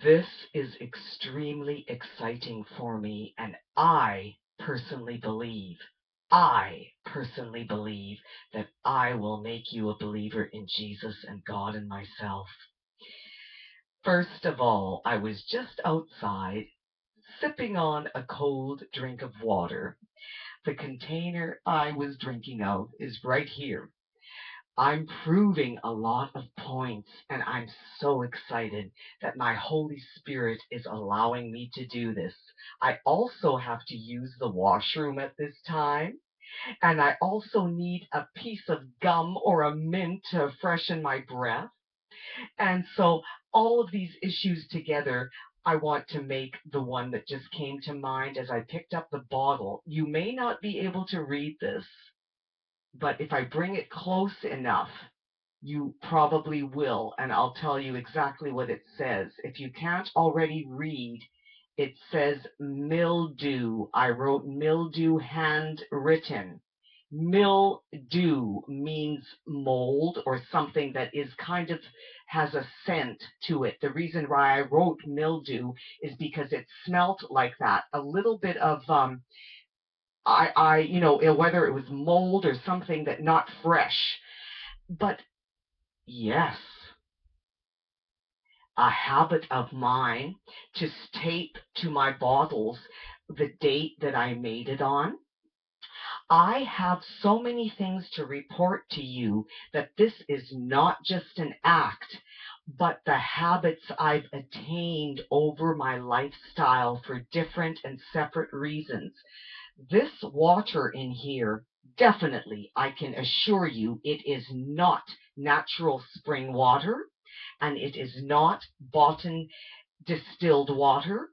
This is extremely exciting for me, and I personally believe that I will make you a believer in Jesus and God and myself. First of all, I was just outside sipping on a cold drink of water. The container I was drinking out is right here. I'm proving a lot of points, and I'm so excited that my Holy Spirit is allowing me to do this. I also have to use the washroom at this time, and I also need a piece of gum or a mint to freshen my breath. And so all of these issues together, I want to make the one that just came to mind as I picked up the bottle. You may not be able to read this, but if I bring it close enough, you probably will, and I'll tell you exactly what it says. If you can't already read, it says mildew. I wrote mildew handwritten. Mildew means mold or something that is kind of has a scent to it. The reason why I wrote mildew is because it smelt like that. A little bit of whether it was mold or something that not fresh. But yes, a habit of mine to tape to my bottles the date that I made it on. I have so many things to report to you that this is not just an act, but the habits I've attained over my lifestyle for different and separate reasons. This water in here, definitely, I can assure you, it is not natural spring water, and it is not bottled distilled water.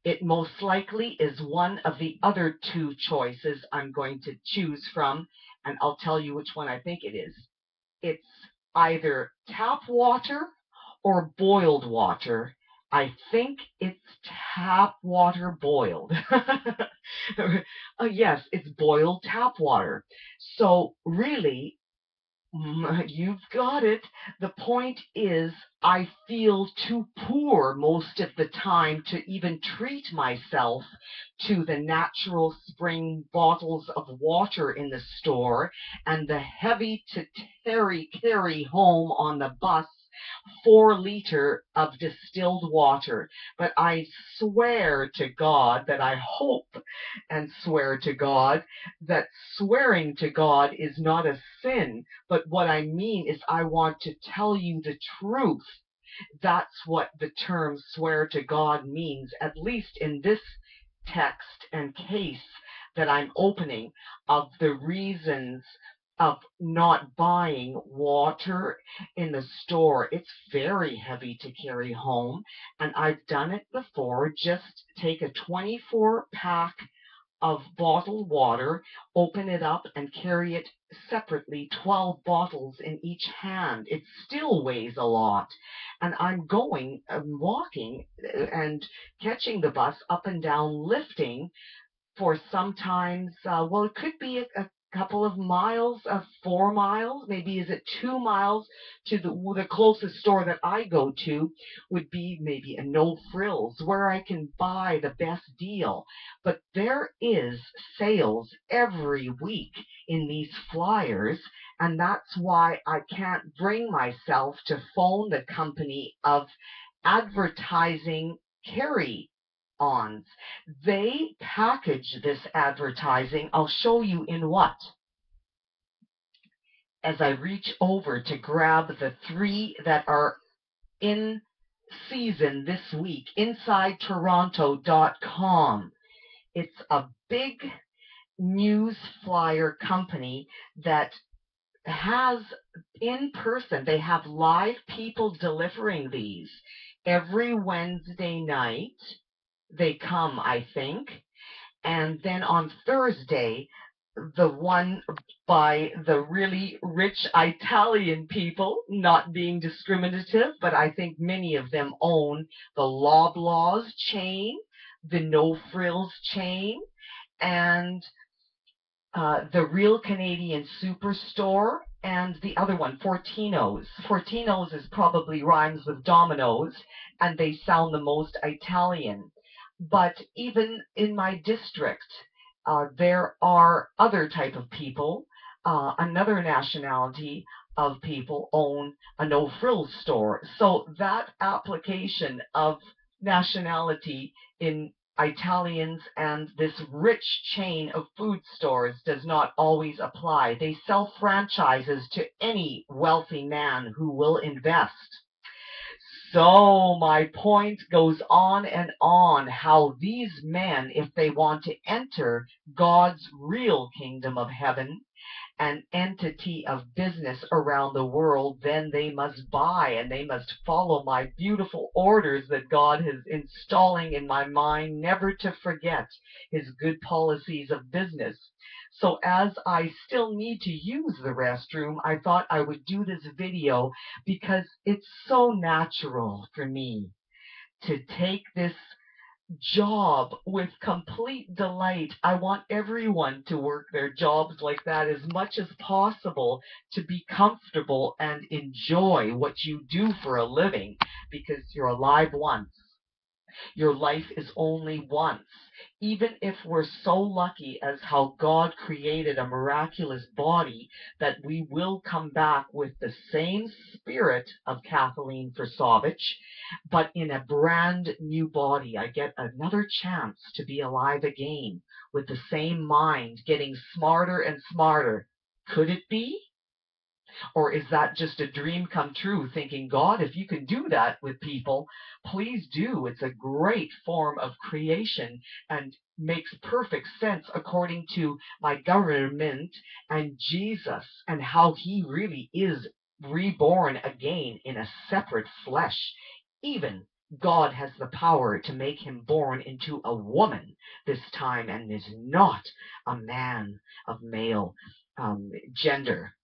It most likely is one of the other two choices I'm going to choose from, and I'll tell you which one I think it is. It's either tap water or boiled water. I think it's tap water boiled. Yes, it's boiled tap water. So really, you've got it. The point is, I feel too poor most of the time to even treat myself to the natural spring bottles of water in the store and the heavy to carry home on the bus 4 liter of distilled water. But I swear to God that I hope and swear to God that swearing to God is not a sin. But what I mean is I want to tell you the truth. That's what the term swear to God means, at least in this text and case that I'm opening of the reasons of not buying water in the store. It's very heavy to carry home, and I've done it before. Just take a 24-pack of bottled water, open it up, and carry it separately, 12 bottles in each hand. It still weighs a lot. And I'm walking and catching the bus up and down, lifting for sometimes, it could be a couple of miles, 4 miles, maybe is it 2 miles to the closest store that I go to would be maybe a No Frills where I can buy the best deal. But there is sales every week in these flyers, and that's why I can't bring myself to phone the company of advertising carry ons. They package this advertising. I'll show you in what. As I reach over to grab the 3 that are in season this week, InsideToronto.com. It's a big news flyer company that has in person, they have live people delivering these every Wednesday night. They come, I think. And then on Thursday, the one by the really rich Italian people, not being discriminative, but I think many of them own the Loblaws chain, the No Frills chain, and the Real Canadian Superstore, and the other one, Fortinos. Fortinos is probably rhymes with dominoes, and they sound the most Italian. But even in my district, there are other type of people, another nationality of people own a no-frills store. So that application of nationality in Italians and this rich chain of food stores does not always apply. They sell franchises to any wealthy man who will invest. So my point goes on and on how these men, if they want to enter God's real kingdom of heaven, an entity of business around the world, then they must buy and they must follow my beautiful orders that God is installing in my mind, never to forget his good policies of business. So as I still need to use the restroom, I thought I would do this video because it's so natural for me to take this job with complete delight. I want everyone to work their jobs like that as much as possible, to be comfortable and enjoy what you do for a living, because you're alive once. Your life is only once. Even if we're so lucky as how God created a miraculous body that we will come back with the same spirit of Kathleen Forsovich, but in a brand new body. I get another chance to be alive again with the same mind, getting smarter and smarter. Could it be? Or is that just a dream come true, thinking, God, if you can do that with people, please do. It's a great form of creation and makes perfect sense according to my government and Jesus and how he really is reborn again in a separate flesh. Even God has the power to make him born into a woman this time and is not a man of male gender.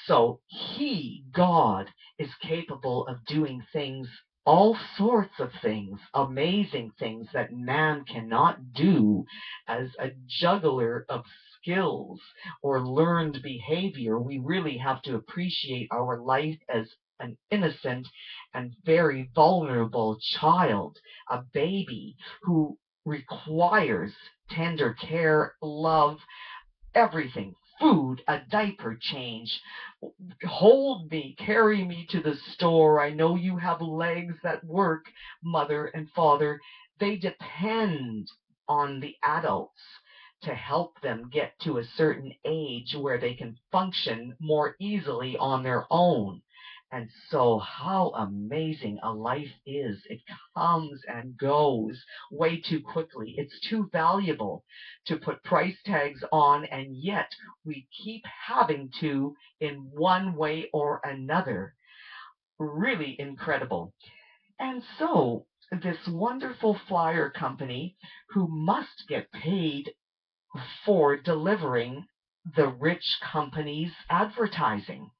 So he, God, is capable of doing things, all sorts of things, amazing things that man cannot do. As a juggler of skills or learned behavior, we really have to appreciate our life as an innocent and very vulnerable child, a baby who requires tender care, love, everything, food, a diaper change. Hold me, carry me to the store. I know you have legs that work, mother and father. They depend on the adults to help them get to a certain age where they can function more easily on their own. And so how amazing a life is. It comes and goes way too quickly. It's too valuable to put price tags on, and yet we keep having to in one way or another. Really incredible. And so this wonderful flyer company, who must get paid for delivering the rich company's advertising.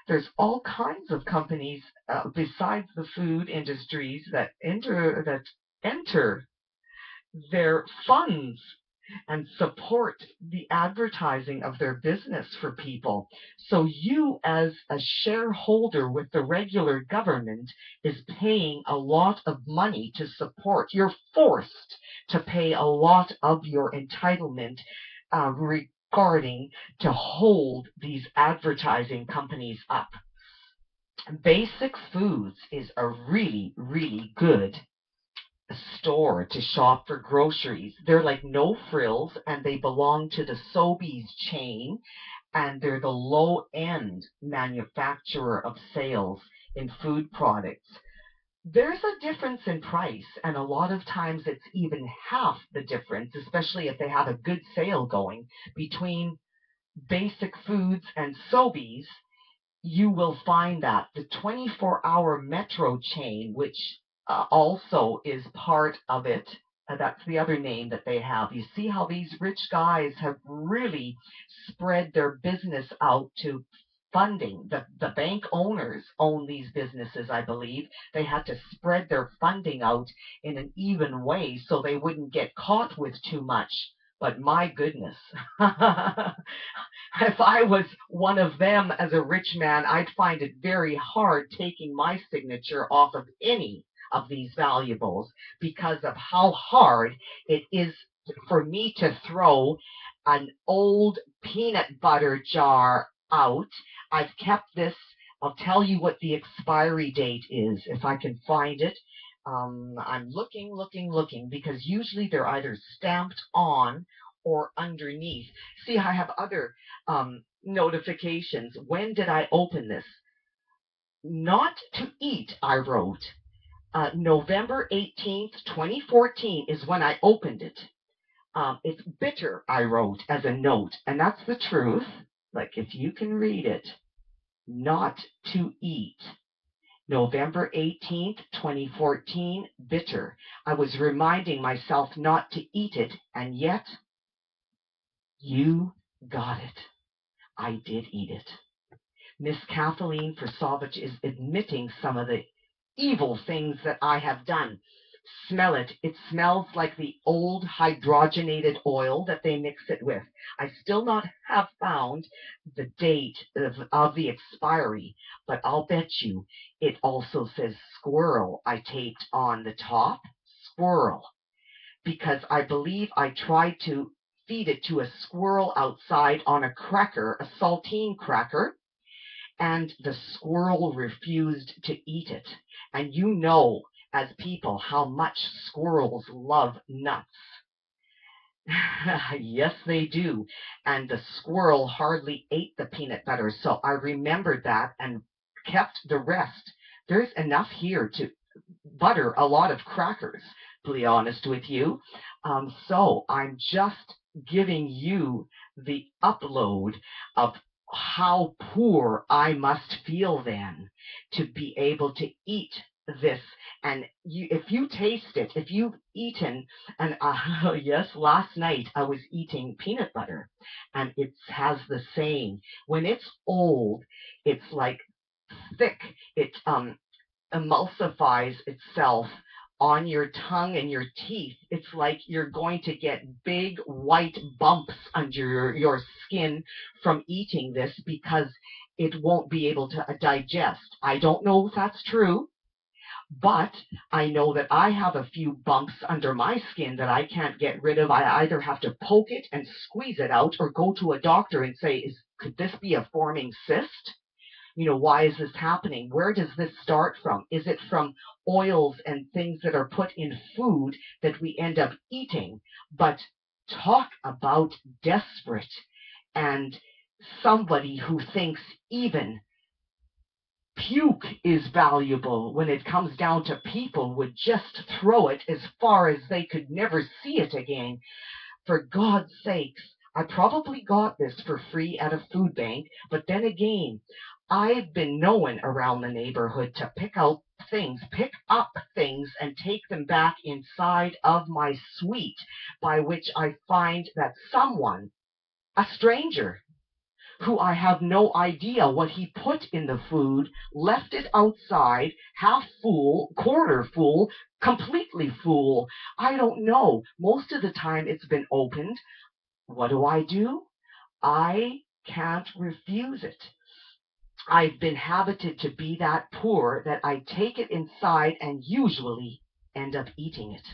There's all kinds of companies besides the food industries that enter their funds and support the advertising of their business for people. So you, as a shareholder with the regular government, is paying a lot of money to support. You're forced to pay a lot of your entitlement regarding to hold these advertising companies up. Basic Foods is a really, really good store to shop for groceries. They're like No Frills, and they belong to the Sobeys chain, and they're the low-end manufacturer of sales in food products. There's a difference in price, and a lot of times it's even half the difference, especially if they have a good sale going between Basic Foods and Sobeys. You will find that the 24-hour Metro chain, which also is part of it, that's the other name that they have. You see how these rich guys have really spread their business out to funding. The bank owners own these businesses, I believe. They had to spread their funding out in an even way so they wouldn't get caught with too much. But my goodness, if I was one of them as a rich man, I'd find it very hard taking my signature off of any of these valuables because of how hard it is for me to throw an old peanut butter jar out. I've kept this. I'll tell you what the expiry date is if I can find it. I'm looking, because usually they're either stamped on or underneath. See, I have other notifications. When did I open this? Not to eat, I wrote. November 18th, 2014 is when I opened it. It's bitter, I wrote as a note, and that's the truth. Like, if you can read it, not to eat. November 18th, 2014, bitter. I was reminding myself not to eat it, and yet, you got it. I did eat it. Miss Kathleen Forsovich is admitting some of the evil things that I have done. Smell it. It smells like the old hydrogenated oil that they mix it with. I still not have found the date of the expiry, but I'll bet you it also says squirrel. I taped on the top, squirrel, because I believe I tried to feed it to a squirrel outside on a cracker, a saltine cracker, and the squirrel refused to eat it. And you know, as people, how much squirrels love nuts. Yes, they do. And the squirrel hardly ate the peanut butter, so I remembered that and kept the rest. There's enough here to butter a lot of crackers, to be honest with you. So I'm just giving you the upload of how poor I must feel then to be able to eat this. And if you taste it, if you've eaten, and yes, last night I was eating peanut butter, and it has the same. When it's old, it's like thick. It emulsifies itself on your tongue and your teeth. It's like you're going to get big white bumps under your skin from eating this because it won't be able to digest. I don't know if that's true, but I know that I have a few bumps under my skin that I can't get rid of. I either have to poke it and squeeze it out or go to a doctor and say, could this be a forming cyst? Why is this happening? Where does this start from? Is it from oils and things that are put in food that we end up eating? But talk about desperate, and somebody who thinks even puke is valuable when it comes down to people would just throw it as far as they could never see it again. For God's sakes, I probably got this for free at a food bank, but then again, I've been known around the neighborhood to pick up things and take them back inside of my suite, by which I find that someone, a stranger, who I have no idea what he put in the food, left it outside, half full, quarter full, completely full. I don't know. Most of the time it's been opened. What do? I can't refuse it. I've been habited to be that poor that I take it inside and usually end up eating it.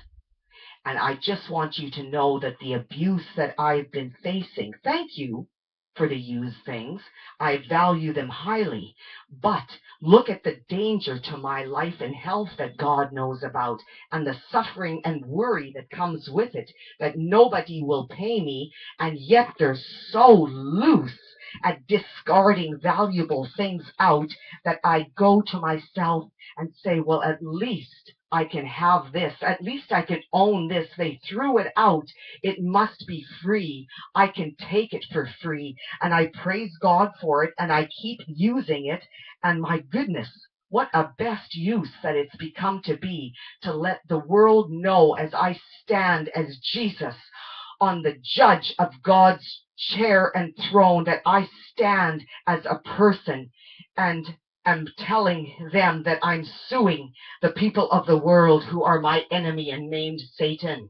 And I just want you to know that the abuse that I've been facing, thank you for the used things. I value them highly. But look at the danger to my life and health that God knows about, and the suffering and worry that comes with it, that nobody will pay me, and yet they're so loose at discarding valuable things out that I go to myself and say, well, at least I can have this. At least I can own this. They threw it out. It must be free. I can take it for free. And I praise God for it, and I keep using it. And my goodness, what a best use that it's become to be, to let the world know as I stand as Jesus on the judge of God's chair and throne, that I stand as a person and am telling them that I'm suing the people of the world who are my enemy and named Satan.